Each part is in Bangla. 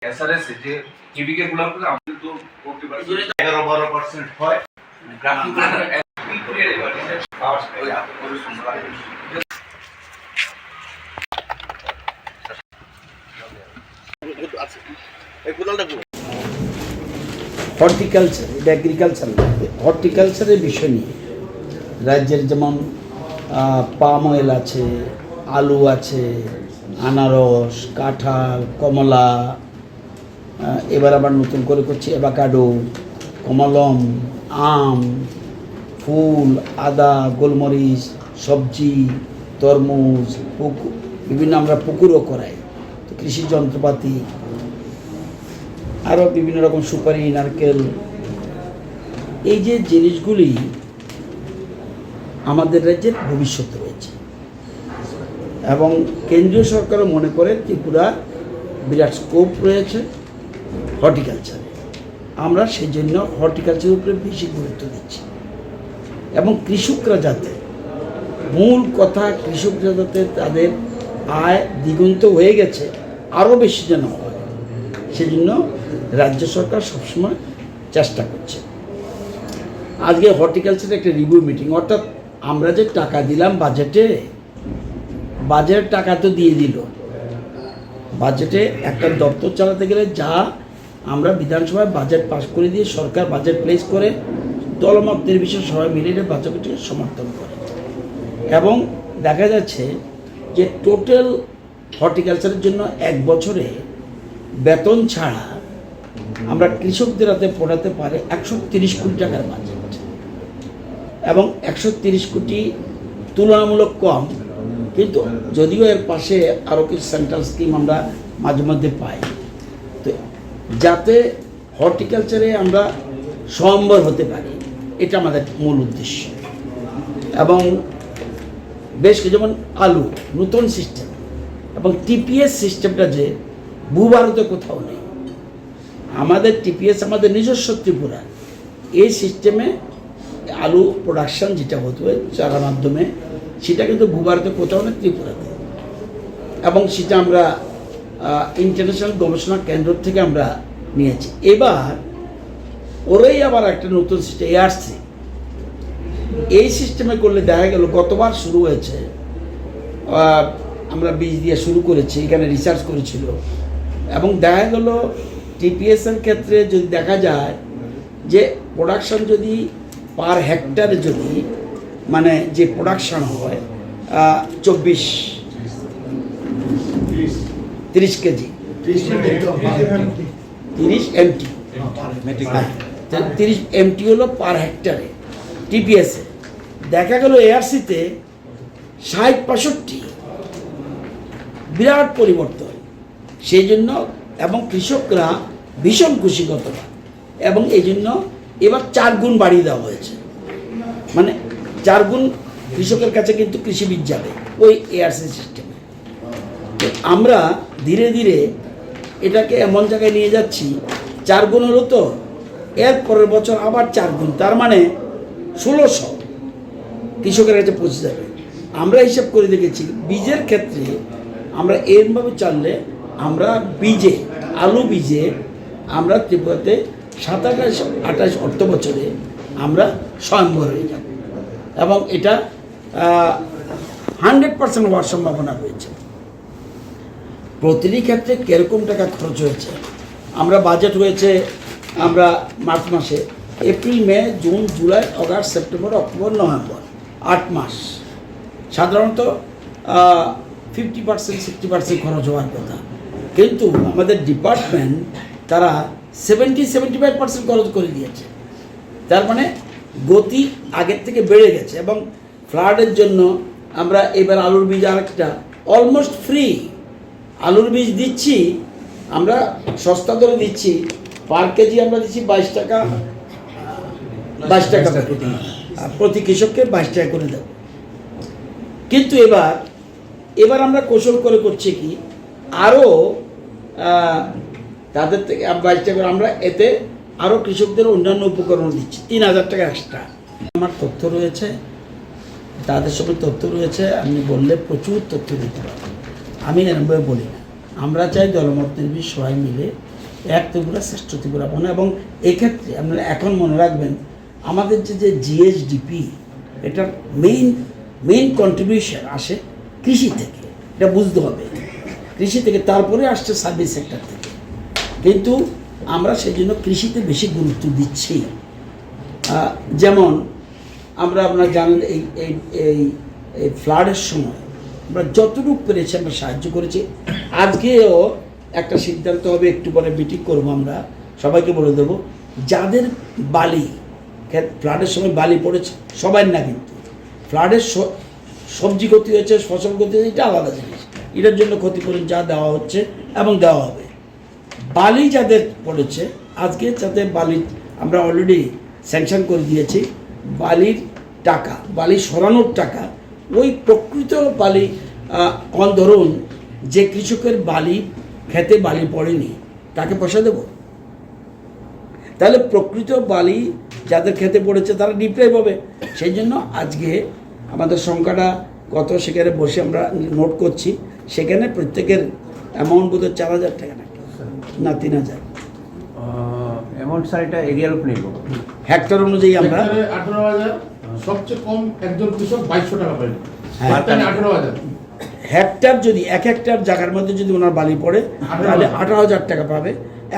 এসআরএস যে কেভিকে গুলো আমাদের তো 11-12% হয় গ্রাফিক করে পাওয়ার হর্টিকালচার, এটা এগ্রিকালচার না, হর্টিকালচারের বিষয় নিয়ে রাজ্যের যেমন পাম অয়েল আছে, আলু আছে, আনারস, কাঁঠাল, কমলা, এবার আবার নতুন করে করছি অ্যাভোকাডো, কমলম, আম, ফুল, আদা, গোলমরিচ, সবজি, তরমুজ, বিভিন্ন আমরা পুকুরও করাই, তো কৃষি যন্ত্রপাতি, আরও বিভিন্ন রকম সুপারি, নারকেল, এই যে জিনিসগুলি আমাদের রাজ্যের ভবিষ্যৎ রয়েছে এবং কেন্দ্রীয় সরকারও মনে করে ত্রিপুরা বিরাট স্কোপ রয়েছে হর্টিকালচারে। আমরা সেই জন্য হর্টিকালচারের উপরে বেশি গুরুত্ব দিচ্ছি এবং কৃষকরা যাতে, মূল কথা কৃষকরা যাতে তাদের আয় দ্বিগুণিত হয়ে গেছে, আরও বেশি যেন হয়, সেজন্য রাজ্য সরকার সবসময় চেষ্টা করছে। আজকে হর্টিকালচারের একটা রিভিউ মিটিং, অর্থাৎ আমরা যে টাকা দিলাম বাজেটের টাকা তো দিয়ে দিল, বাজেটে একটা দপ্তর চালাতে গেলে যা আমরা বিধানসভায় বাজেট পাস করে দিয়ে সরকার বাজেট প্লেস করে দলমত নির্বিশেষে সবাই মিলে বাজেটকে সমর্থন করে এবং দেখা যাচ্ছে যে টোটাল হর্টিকালচারের জন্য এক বছরে বেতন ছাড়া আমরা কৃষকদের হাতে পড়াতে পারে 130 কোটি টাকার বাজেট এবং 130 কোটি তুলনামূলক কম, কিন্তু যদিও এর পাশে আরও কিছু সেন্ট্রাল স্কিম আমরা মাঝে মধ্যে পাই, তো যাতে হর্টিকালচারে আমরা স্বয়ম্বর হতে পারি, এটা আমাদের মূল উদ্দেশ্য। এবং বেশ কিছু যেমন আলু নতুন সিস্টেম এবং টিপিএস সিস্টেমটা যে ভূভারতে কোথাও নেই, আমাদের টিপিএস আমাদের নিজস্ব ত্রিপুরা, এই সিস্টেমে আলু প্রোডাকশান যেটা হতো চারার মাধ্যমে, সেটা কিন্তু ভূভারতে কোথাও নেই, ত্রিপুরাতে, এবং সেটা আমরা ইন্টারন্যাশনাল গবেষণা কেন্দ্র থেকে আমরা নিয়েছি। এবার ওরাই আবার একটা নতুন সিস্টেম এআরসি, এই সিস্টেমে করলে দেখা গেল গতবার শুরু হয়েছে, আমরা বীজ দিয়ে শুরু করেছি, এখানে রিসার্চ করেছিল এবং দেখা গেল টিপিএসের ক্ষেত্রে যদি দেখা যায় যে প্রোডাকশন যদি পার হেক্টরে যদি মানে যে প্রোডাকশন হয় 30 কেজি, 30 এমটি, 30 এমটি হলো পার হেক্টরে টিপিএসে, দেখা গেল এআরসিতে 60-65, বিরাট পরিবর্তন। সেই জন্য এবং কৃষকরা ভীষণ খুশি গতবার, এবং এই জন্য এবার 4 গুণ বাড়িয়ে দেওয়া হয়েছে, মানে 4 গুণ কৃষকের কাছে কিন্তু কৃষিবীজ যাবে ওই এআরসি সিস্টেমে। আমরা ধীরে ধীরে এটাকে এমন জায়গায় নিয়ে যাচ্ছি, 4 গুণ হলো তো এর পরের বছর আবার 4 গুণ, তার মানে 1600 কৃষকের কাছে পৌঁছে যাবে। আমরা হিসাব করে দেখেছি বীজের ক্ষেত্রে আমরা এরভাবে চাললে আমরা বীজে, আলু বীজে আমরা ত্রিপুরাতে 27-28 অর্থ বছরে আমরা স্বয়ম্বর হয়ে যাব এবং এটা 100% হওয়ার সম্ভাবনা রয়েছে। প্রতিটি ক্ষেত্রে কীরকম টাকা খরচ হয়েছে, আমরা বাজেট হয়েছে আমরা মার্চ মাসে, April, May, June, July, August, September, October, November, 8 মাস সাধারণত 50%-60% খরচ হওয়ার কথা, কিন্তু আমাদের ডিপার্টমেন্ট তারা 70-75% খরচ করে দিয়েছে। তার মানে গতি আগের থেকে বেড়ে গেছে এবং ফ্লাডের জন্য আমরা এবার আলুর বীজ আরেকটা অলমোস্ট ফ্রি আলুর বীজ দিচ্ছি, আমরা সস্তা দরে দিচ্ছি, পার কেজি আমরা দিচ্ছি 22 টাকা প্রতি কৃষককে 22 টাকা করে দেব। কিন্তু এবার আমরা কৌশল করে করছি কি, আরও তাদের থেকে 22 টাকা আমরা এতে আরও কৃষকদের অন্যান্য উপকরণ দিচ্ছি, 3000 টাকা এক্সট্রা। আমার তথ্য রয়েছে, তাদের সঙ্গে তথ্য রয়েছে, আপনি বললে প্রচুর তথ্য দিতে পারবেন, আমি এরমভাবে বলি না। আমরা চাই দলমত নির্বিশেষে সবাই মিলে এক ত্রিপুরা শ্রেষ্ঠ ত্রিপুরা বনে। এবং এক্ষেত্রে আপনারা এখন মনে রাখবেন আমাদের যে জিএসডিপি এটার মেইন কন্ট্রিবিউশন আসে কৃষি থেকে, এটা বুঝতে হবে। কৃষি থেকে তারপরে আসছে সার্ভিস সেক্টর থেকে, কিন্তু আমরা সেই জন্য কৃষিতে বেশি গুরুত্ব দিচ্ছি। যেমন আপনারা জানেন এই ফ্লাডের সময় আমরা যতটুকু পেরেছি আমরা সাহায্য করেছি। আজকেও একটা সিদ্ধান্ত হবে, একটু পরে মিটিং করবো, আমরা সবাইকে বলে দেবো যাদের বালি ফ্লাডের সময় বালি পড়েছে, সবাই না, কিন্তু ফ্লাডের সবজি ক্ষতি হয়েছে, ফসল ক্ষতি হয়েছে, এটা আলাদা জিনিস, এটার জন্য ক্ষতিপূরণ যা দেওয়া হচ্ছে এবং দেওয়া হবে। বালি যাদের পড়েছে আজকে, যাতে বালি আমরা অলরেডি স্যাংশন করে দিয়েছি, বালির টাকা, বালি সরানোর টাকা, ওই প্রকৃত বালি ধরুন যে কৃষকের বালি খেতে বালি পড়েনি তাকে পয়সা দেব, তাহলে প্রকৃত বালি যাদের খেতে পড়েছে তারা ডিপ্রাইভ হবে। সেই জন্য আজকে আমাদের সংখ্যাটা কত সেখানে বসে আমরা নোট করছি, সেখানে প্রত্যেকের অ্যামাউন্ট বোধহয় 4,000 টাকা না 3,000 অ্যামাউন্ট স্যার, এটা এরিয়ার উপর নির্ভর হেক্টর অনুযায়ী আমরা 18,000, সবচেয়ে কম একজন কৃষক 2200 টাকা পায়। হ্যাঁ, 18,000 হেক্টর, যদি 1 হেক্টর জায়গার মধ্যে যদি ওনার বালি পড়ে তাহলে 18,000 টাকা পাবে।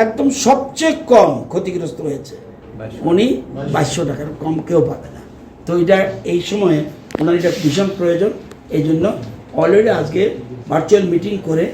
একদম সবচেয়ে কম ক্ষতিগ্রস্ত হয়েছে উনি 2200 টাকার কম কেউ পাবে না। তো এটা এই সময়ে ওনার এটা ভীষণ প্রয়োজন। এই জন্য অলরেডি আজকে ভার্চুয়াল মিটিং করে